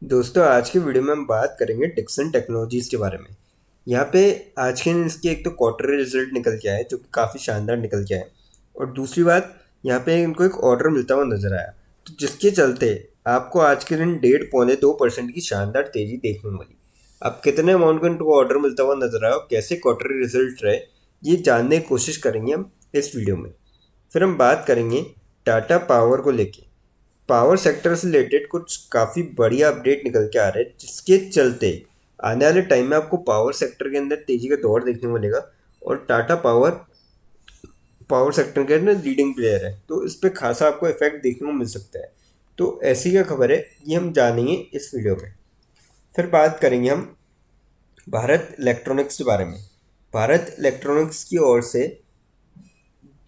दोस्तों आज की वीडियो में हम बात करेंगे डिक्सन टेक्नोलॉजीज़ के बारे में। यहाँ पे आज के दिन इसकी एक तो क्वार्टरली रिजल्ट निकल के आया जो कि काफ़ी शानदार निकल के आया, और दूसरी बात यहाँ पे इनको एक ऑर्डर मिलता हुआ नज़र आया, तो जिसके चलते आपको आज के दिन 1.5 पौने 2% की शानदार तेज़ी देखने को मिली। अब कितने अमाउंट का इनको ऑर्डर मिलता हुआ नजर आया और कैसे क्वार्टरली रिजल्ट रहे, ये जानने की कोशिश करेंगे हम इस वीडियो में। फिर हम बात करेंगे टाटा पावर को लेके। पावर सेक्टर से रिलेटेड कुछ काफ़ी बढ़िया अपडेट निकल के आ रहे हैं, जिसके चलते आने वाले टाइम में आपको पावर सेक्टर के अंदर तेजी का दौर देखने को मिलेगा। और टाटा पावर पावर सेक्टर के अंदर लीडिंग प्लेयर है, तो इस पर खासा आपको इफेक्ट देखने को मिल सकता है। तो ऐसी क्या खबर है ये हम जानेंगे इस वीडियो में। फिर बात करेंगे हम भारत इलेक्ट्रॉनिक्स के बारे में। भारत इलेक्ट्रॉनिक्स की ओर से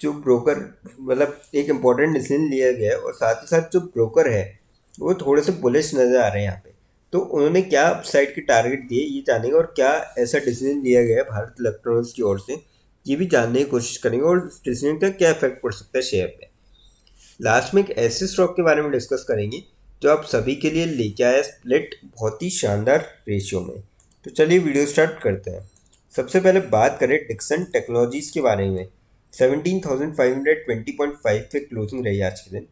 जो ब्रोकर मतलब एक इम्पॉर्टेंट डिसीजन लिया गया है, और साथ ही साथ जो ब्रोकर है वो थोड़े से बुलिश नज़र आ रहे हैं यहाँ पे। तो उन्होंने क्या अपसाइड के टारगेट दिए ये जानेंगे, और क्या ऐसा डिसीजन लिया गया है भारत इलेक्ट्रॉनिक्स की ओर से ये भी जानने की कोशिश करेंगे, और इस डिसीजन का क्या इफेक्ट पड़ सकता है शेयर पे। लास्ट में एक ऐसे स्टॉक के बारे में डिस्कस करेंगे जो आप सभी के लिए लेके आया स्प्लिट बहुत ही शानदार रेशियो में। तो चलिए वीडियो स्टार्ट करते हैं। सबसे पहले बात करें डिक्सन टेक्नोलॉजीज के बारे में। 17,520.5 पे क्लोजिंग रही आज के दिन।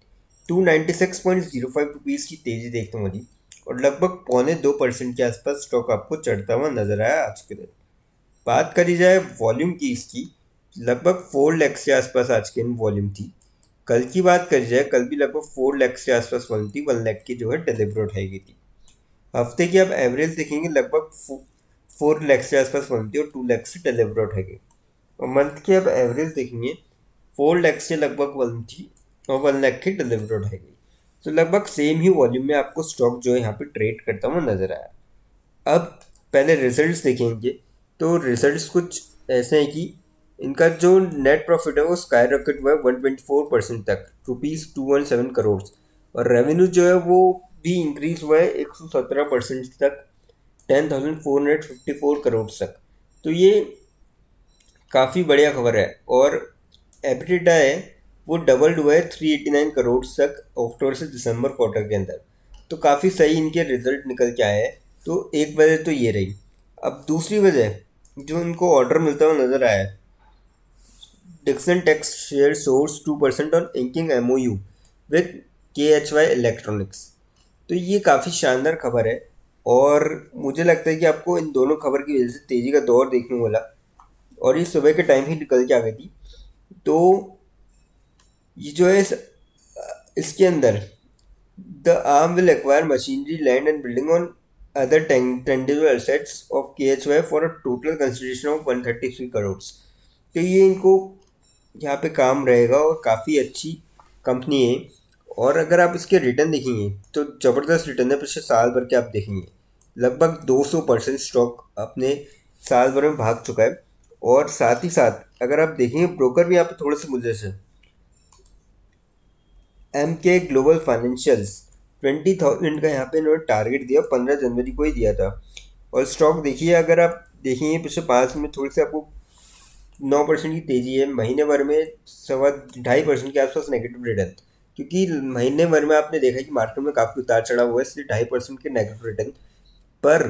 296.05 रुपीज़ की तेज़ी देखने को मिली, और लगभग 0.25% के आसपास स्टॉक आपको चढ़ता हुआ नजर आया आज के दिन। बात करी जाए वॉल्यूम की इसकी, लगभग 4 लाख के आसपास आज के दिन वॉल्यूम थी। कल की बात करी जाए, कल भी लगभग 4 लाख के आसपास वॉल्यूम थी। 1 लाख की जो है डिलीवर उठाई गई थी। हफ्ते की आप एवरेज देखेंगे, लगभग 4 लाख के आसपास वॉल्यूम थी और 2 लाख से डिलीवर उठाई गई। और मंथ की आप एवरेज देखेंगे, 4 लाख से लगभग वॉल्यूम थी और 1 लाख की डिलीवर उठाई गई। तो लगभग सेम ही वॉल्यूम में आपको स्टॉक जो है यहाँ पे ट्रेड करता हुआ नजर आया। अब पहले रिजल्ट्स देखेंगे, तो रिजल्ट्स कुछ ऐसे हैं कि इनका जो नेट प्रॉफिट है वो स्काई रॉकेट हुआ है 124% तक, ₹217 करोड़। और रेवेन्यू जो है वो भी इंक्रीज हुआ है 117% तक, 10,454 करोड़ तक। तो ये काफ़ी बढ़िया खबर है। और एबिटिडा है वो डबल्ड हुआ है 389 करोड़ तक अक्टूबर से दिसंबर क्वार्टर के अंदर। तो काफ़ी सही इनके रिजल्ट निकल के आए हैं। तो एक वजह तो ये रही। अब दूसरी वजह जो इनको ऑर्डर मिलता हुआ नजर आया है, Dixon tech's share soars 2% on inking MOU with KHY electronics. तो ये काफ़ी शानदार खबर है, और मुझे लगता है कि आपको इन दोनों खबर की वजह से तेज़ी का दौर देखने को मिला, और ये सुबह के टाइम ही निकल के आ गई थी। तो ये जो है इसके अंदर the arm will acquire machinery land and building on other tangible assets of KHY for a total consideration of 133 crore. तो ये इनको यहाँ पे काम रहेगा, और काफ़ी अच्छी कंपनी है। और अगर आप इसके रिटर्न देखेंगे तो ज़बरदस्त रिटर्न है। पिछले साल भर के आप देखेंगे लगभग 200% स्टॉक अपने साल भर में भाग चुका है। और साथ ही साथ अगर आप देखेंगे ब्रोकर भी यहाँ पे थोड़े से मुझे से MK ग्लोबल फाइनेंशियल्स 20,000 का यहाँ पे इन्होंने टारगेट दिया, 15 जनवरी को ही दिया था। और स्टॉक देखिए, अगर आप देखेंगे पिछले 5 में थोड़ी सी आपको 9% की तेजी है। महीने भर में 2.5% के आसपास नेगेटिव रिटर्न, क्योंकि महीने भर में आपने देखा कि मार्केट में काफ़ी उतार चढ़ा हुआ है, इसलिए 2.5% के नेगेटिव रिटर्न। पर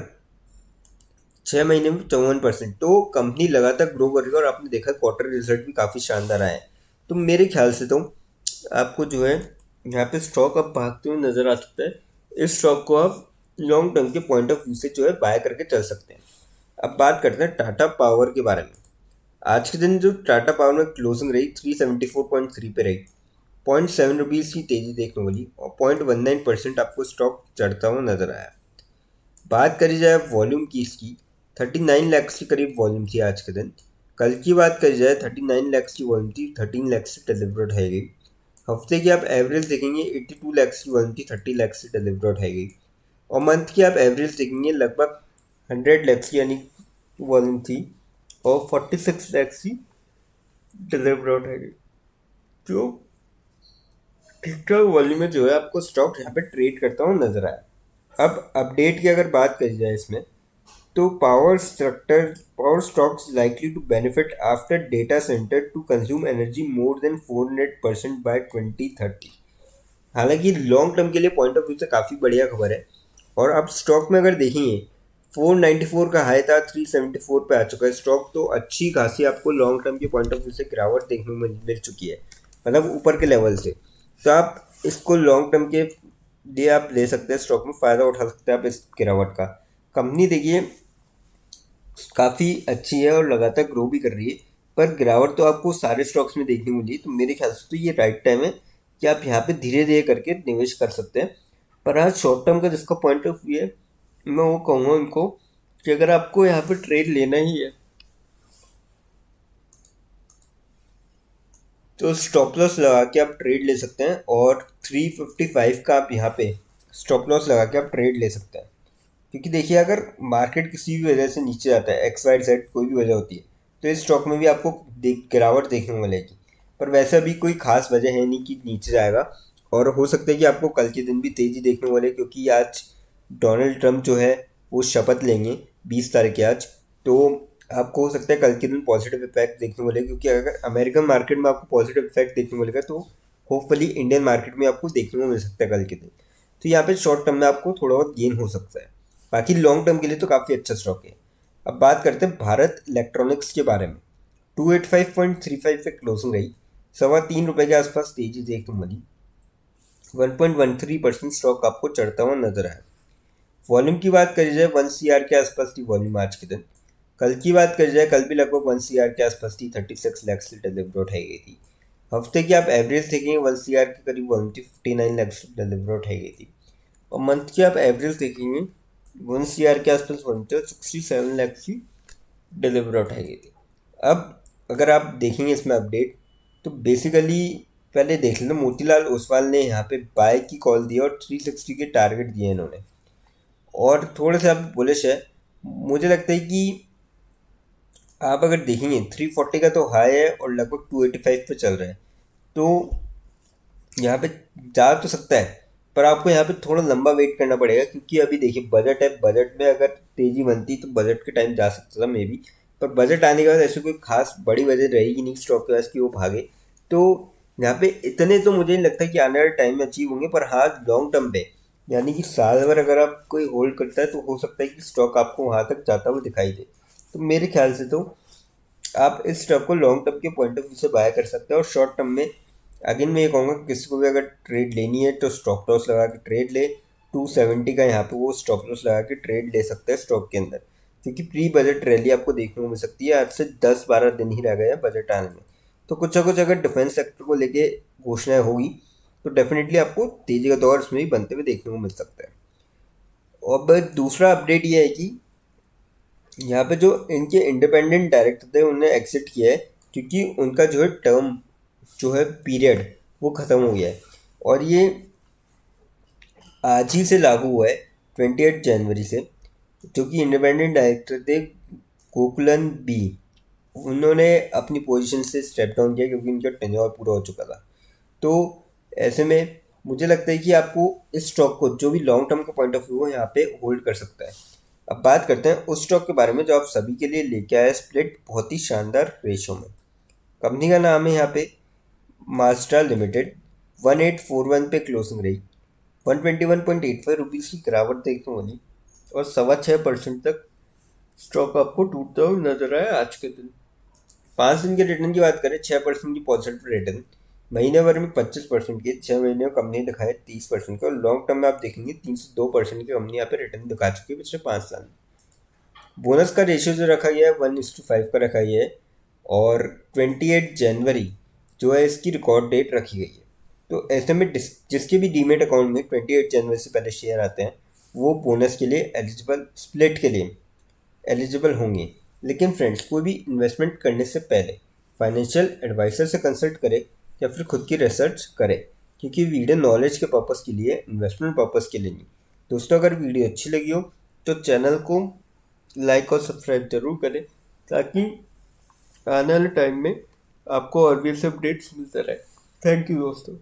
6 महीने में 54%। तो कंपनी लगातार ग्रो कर रही है, और आपने देखा क्वार्टर रिजल्ट भी काफ़ी शानदार आए हैं। तो मेरे ख्याल से तो आपको जो है यहाँ पे स्टॉक अब भागते हुए नजर आ सकता है। इस स्टॉक को आप लॉन्ग टर्म के पॉइंट ऑफ व्यू से जो है बाय करके चल सकते हैं। अब बात करते हैं टाटा पावर के बारे में। आज के दिन जो टाटा पावर में क्लोजिंग रही 374.3 पे रही, 0.7 रुपीज़ की तेजी देखने को मिली, और 0.19% आपको स्टॉक चढ़ता हुआ नजर आया। बात करी जाए वॉल्यूम की इसकी, 39 लाख के करीब वॉल्यूम थी आज के दिन। कल की बात करी जाए 39 लाख की वॉल्यूम थी, 13 लाख से डिलीवर उठाई गई। हफ्ते की आप एवरेज देखेंगे 82 लाख की वॉल्यूम थी, 30 लाख से डिलीवर उठाई गई। और मंथ की आप एवरेज देखेंगे लगभग 100 लाख की यानी वॉल्यूम थी, और 46 लाख की डिलीवर उठाई गई। तो ठीक ठाक वॉल्यूम में जो है आपको स्टॉक यहाँ पे ट्रेड करता हुआ नजर आया। अब अपडेट की अगर बात करी जाए इसमें, तो power stocks likely to benefit after data centre to consume energy more than 400% by 2030। हालांकि लॉन्ग टर्म के लिए पॉइंट ऑफ व्यू से काफ़ी बढ़िया खबर है, और आप स्टॉक में अगर देखेंगे 494 का हाई था, 374 पे आ चुका है स्टॉक। तो अच्छी खासी आपको लॉन्ग टर्म के पॉइंट ऑफ व्यू से गिरावट देखने को मिल चुकी है, मतलब ऊपर के लेवल से। तो आप इसको लॉन्ग टर्म के लिए आप ले सकते हैं, स्टॉक में फ़ायदा उठा सकते हैं आप इस गिरावट का। कंपनी देखिए काफ़ी अच्छी है और लगातार ग्रो भी कर रही है, पर गिरावट तो आपको सारे स्टॉक्स में देखने को मिली। तो मेरे ख्याल से तो ये राइट टाइम है कि आप यहाँ पे धीरे धीरे करके निवेश कर सकते हैं। पर आज शॉर्ट टर्म का जिसका पॉइंट ऑफ व्यू है, मैं वो कहूँगा उनको कि अगर आपको यहाँ पे ट्रेड लेना ही है तो स्टॉप लॉस लगा के आप ट्रेड ले सकते हैं, और 355 का आप यहाँ पे स्टॉप लॉस लगा के आप ट्रेड ले सकते हैं। क्योंकि देखिए अगर मार्केट किसी भी वजह से नीचे जाता है, एक्स वाई जेड कोई भी वजह होती है, तो इस स्टॉक में भी आपको गिरावट देखने को मिलेगी। पर वैसा भी कोई खास वजह है नहीं कि नीचे जाएगा। और हो सकता है कि आपको कल के दिन भी तेज़ी देखने को मिले, क्योंकि आज डोनाल्ड ट्रंप जो है वो शपथ लेंगे 20 तारीख के आज। तो आपको हो सकता है कल के दिन पॉजिटिव इफेक्ट देखने को मिले, क्योंकि अगर अमेरिकन मार्केट में आपको पॉजिटिव इफेक्ट देखने को मिलेगा तो होपफुली इंडियन मार्केट में आपको देखने को मिल सकता है कल के दिन। तो यहाँ पे शॉर्ट टर्म में आपको थोड़ा बहुत गेन हो सकता है, बाकी लॉन्ग टर्म के लिए तो काफ़ी अच्छा स्टॉक है। अब बात करते हैं भारत इलेक्ट्रॉनिक्स के बारे में। 285.35 पे क्लोजिंग रही, 3.25 रुपये के आसपास तेजी देखने को मिली। 1.13% स्टॉक आपको चढ़ता हुआ नजर आया। वॉल्यूम की बात करी जाए 1 CR के आसपास थी वॉल्यूम आज के दिन। कल की बात करी जाए कल भी लगभग 1 CR के आसपास थी, 36 लाख से डिलीवर उठाई गई थी। हफ्ते की आप एवरेज देखेंगे 1 CR के करीब वॉल्यूम थी, 59 लाख से डिलीवर उठाई गई थी। और मंथ की आप एवरेज देखेंगे 1 CR के आसपास वॉल्यूम थी और 67 लाख की डिलीवर उठाई गई थी। अब अगर आप देखेंगे इसमें अपडेट, तो बेसिकली पहले देख लेना, मोतीलाल ओसवाल ने यहाँ पे बाय की कॉल दी और 360 के टारगेट दिए इन्होंने, और थोड़े से आप बुलिश है। मुझे लगता है कि आप अगर देखेंगे 340 का तो हाई है और लगभग 285 पे चल रहा है, तो यहाँ पे जा तो सकता है। पर आपको यहाँ पे थोड़ा लंबा वेट करना पड़ेगा, क्योंकि अभी देखिए बजट है, बजट में अगर तेज़ी बनती तो बजट के टाइम जा सकता था मे बी। पर बजट आने के बाद ऐसी कोई खास बड़ी वजह रहेगी नहीं स्टॉक के पास कि वो भागे। तो यहाँ पे इतने तो मुझे नहीं लगता कि आने वाले टाइम में अचीव होंगे, पर हाँ लॉन्ग टर्म पे यानी कि साल भर अगर आप कोई होल्ड करता है तो हो सकता है कि स्टॉक आपको वहाँ तक जाता हुआ दिखाई दे। तो मेरे ख्याल से तो आप इस स्टॉक को लॉन्ग टर्म के पॉइंट ऑफ व्यू से बाय कर सकते हैं। और शॉर्ट टर्म में अगेन मैं ये कहूँगा कि किसी को भी अगर ट्रेड लेनी है तो स्टॉप लॉस लगा के ट्रेड ले। 270 का यहाँ पे वो स्टॉप लॉस लगा के ट्रेड ले सकता है स्टॉक के अंदर, क्योंकि प्री बजट रैली आपको देखने को मिल सकती है। आज से 10-12 दिन ही रह गए हैं बजट आने में, तो कुछ ना कुछ अगर डिफेंस सेक्टर को लेके घोषणाएं होगी तो डेफिनेटली आपको तेजी का दौर इसमें भी बनते हुए देखने को मिल सकता है। और बस दूसरा अपडेट ये है कि यहाँ पे जो इनके इंडिपेंडेंट डायरेक्टर थे उन्होंने एग्जिट किया है, क्योंकि उनका जो है टर्म जो है पीरियड वो ख़त्म हो गया है। और ये आज ही से लागू हुआ है 28 जनवरी से। जो कि इंडिपेंडेंट डायरेक्टर थे गोकुलन बी, उन्होंने अपनी पोजीशन से स्टेप डाउन किया क्योंकि उनका टेन्योर पूरा हो चुका था। तो ऐसे में मुझे लगता है कि आपको इस स्टॉक को जो भी लॉन्ग टर्म का पॉइंट ऑफ व्यू है यहाँ पे होल्ड कर सकता है। अब बात करते हैं उस स्टॉक के बारे में जो आप सभी के लिए लेके आया स्प्लिट बहुत ही शानदार रेशो में। कंपनी का नाम है यहाँ पे मास्टर लिमिटेड। 1841 पे क्लोजिंग रही, 121.85 रुपीज़ की गिरावट देखने को मिली, और 6.25% तक स्टॉक आपको टूटता हुआ नजर आया आज के दिन। 5 दिन के रिटर्न की बात करें, 6% की पॉजिटिव रिटर्न, महीने भर में 25% के, 6 महीने में कंपनी दिखाए 30% के, और लॉन्ग टर्म में आप देखेंगे 302% की कंपनी यहाँ पे रिटर्न दिखा चुकी है पिछले 5 साल में। बोनस का रेशियो जो रखा गया है 1:5 का रखा गया है, और 28 जनवरी जो है इसकी रिकॉर्ड डेट रखी गई है। तो ऐसे में जिसके भी डीमेट अकाउंट में 28 जनवरी से पहले शेयर आते हैं वो बोनस के लिए एलिजिबल, स्प्लिट के लिए एलिजिबल होंगे। लेकिन फ्रेंड्स, कोई भी इन्वेस्टमेंट करने से पहले फाइनेंशियल एडवाइज़र से कंसल्ट करें या फिर खुद की रिसर्च करें, क्योंकि वीडियो नॉलेज के पर्पज़ के लिए, इन्वेस्टमेंट पर्पज़ के लिए नहीं। दोस्तों, अगर वीडियो अच्छी लगी हो तो चैनल को लाइक और सब्सक्राइब जरूर करें, ताकि आने वाले टाइम में आपको और भी ऐसे अपडेट्स मिलते रहे। थैंक यू दोस्तों।